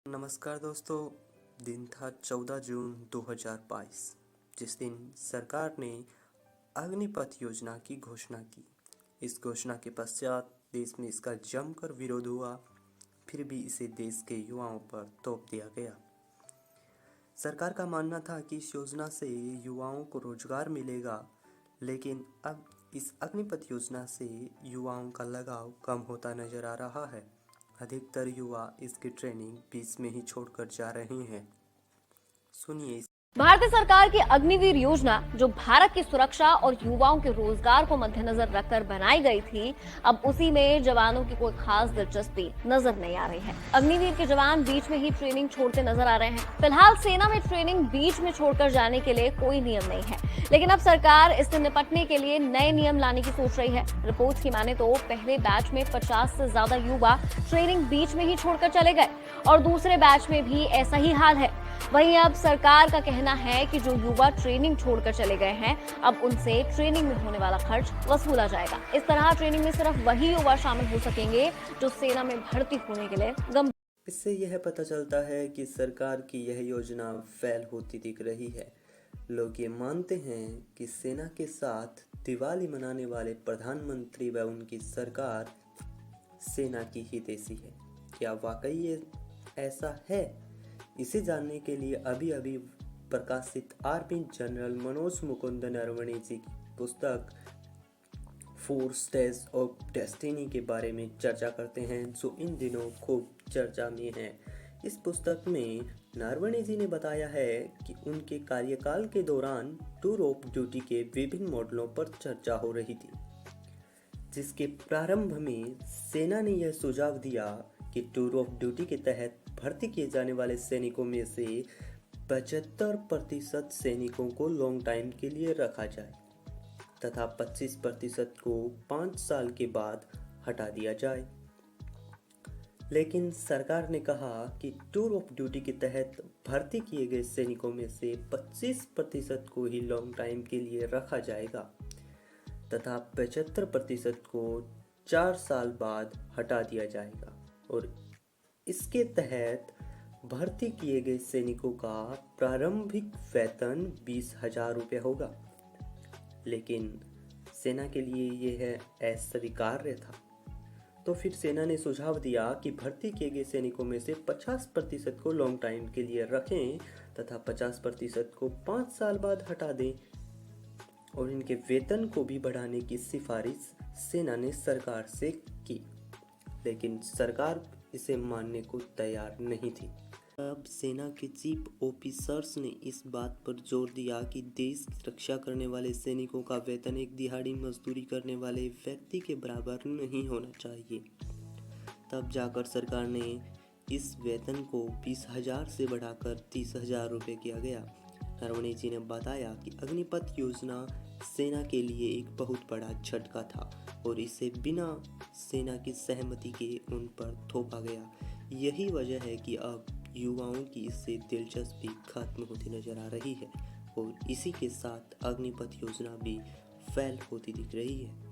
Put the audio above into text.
नमस्कार दोस्तों। दिन था 14 जून 2022, जिस दिन सरकार ने अग्निपथ योजना की घोषणा की। इस घोषणा के पश्चात देश में इसका जमकर विरोध हुआ, फिर भी इसे देश के युवाओं पर थोप दिया गया। सरकार का मानना था कि इस योजना से युवाओं को रोजगार मिलेगा, लेकिन अब इस अग्निपथ योजना से युवाओं का लगाव कम होता नजर आ रहा है। अधिकतर युवा इसकी ट्रेनिंग बीच में ही छोड़कर जा रहे हैं। सुनिए। भारतीय सरकार की अग्निवीर योजना, जो भारत की सुरक्षा और युवाओं के रोजगार को मद्देनजर रखकर बनाई गई थी, अब उसी में जवानों की कोई खास दिलचस्पी नजर नहीं आ रही है। अग्निवीर के जवान बीच में ही ट्रेनिंग छोड़ते नजर आ रहे हैं। फिलहाल सेना में ट्रेनिंग बीच में छोड़कर जाने के लिए कोई नियम नहीं है, लेकिन अब सरकार इससे निपटने के लिए नए नियम लाने की सोच रही है। रिपोर्ट्स की माने तो पहले बैच में 50 से ज्यादा युवा ट्रेनिंग बीच में ही छोड़कर चले गए और दूसरे बैच में भी ऐसा ही हाल है। वहीं अब सरकार का कहना है कि जो युवा ट्रेनिंग छोड़कर चले गए हैं, अब उनसे ट्रेनिंग में होने वाला खर्च वसूला जाएगा। इस तरह ट्रेनिंग में सिर्फ वही युवा शामिल हो सकेंगे जो सेना में भर्ती होने के लिए गंभीर। इससे यह पता चलता है कि सरकार की यह योजना फेल होती दिख रही है। लोग ये मानते हैं कि सेना के साथ दिवाली मनाने वाले प्रधानमंत्री व उनकी सरकार सेना की ही देशी है। क्या वाकई ये ऐसा है? इसे जानने के लिए अभी प्रकाशित आर्मी जनरल मनोज मुकुंद नरवणे जी की पुस्तक 4 स्टेज ऑफ डेस्टिनी के बारे में चर्चा करते हैं, जो इन दिनों खूब चर्चा में है। इस पुस्तक में नरवणे जी ने बताया है कि उनके कार्यकाल के दौरान टूर ऑफ ड्यूटी के विभिन्न मॉडलों पर चर्चा हो रही थी, जिसके प्रारंभ में सेना ने यह सुझाव दिया कि टूर ऑफ ड्यूटी के तहत भर्ती किए जाने वाले सैनिकों में से 75% सैनिकों को लॉन्ग टाइम के लिए रखा जाए तथा 25% को 5 साल के बाद हटा दिया जाए। लेकिन सरकार ने कहा कि टूर ऑफ ड्यूटी के तहत भर्ती किए गए सैनिकों में से 25% को ही लॉन्ग टाइम के लिए रखा जाएगा तथा 75% को 4 साल बाद हटा दिया जाएगा और इसके तहत भर्ती किए गए सैनिकों का प्रारंभिक वेतन 20,000 रुपये होगा। लेकिन सेना के लिए यह अस्वीकार्य था। तो फिर सेना ने सुझाव दिया कि भर्ती किए गए सैनिकों में से 50% को लॉन्ग टाइम के लिए रखें तथा 50% को 5 साल बाद हटा दें और इनके वेतन को भी बढ़ाने की सिफारिश सेना ने सरकार से की, लेकिन सरकार इसे मानने को तैयार नहीं थी। अब सेना के चीफ ऑफिसर्स ने इस बात पर जोर दिया कि देश की रक्षा करने वाले सैनिकों का वेतन एक दिहाड़ी मजदूरी करने वाले व्यक्ति के बराबर नहीं होना चाहिए। तब जाकर सरकार ने इस वेतन को 20,000 से बढ़ाकर 30,000 रुपये किया गया। नरवणे जी ने बताया कि अग्निपथ योजना सेना के लिए एक बहुत बड़ा झटका था और इसे बिना सेना की सहमति के उन पर थोपा गया। यही वजह है कि अब युवाओं की इससे दिलचस्पी खत्म होती नजर आ रही है और इसी के साथ अग्निपथ योजना भी फेल होती दिख रही है।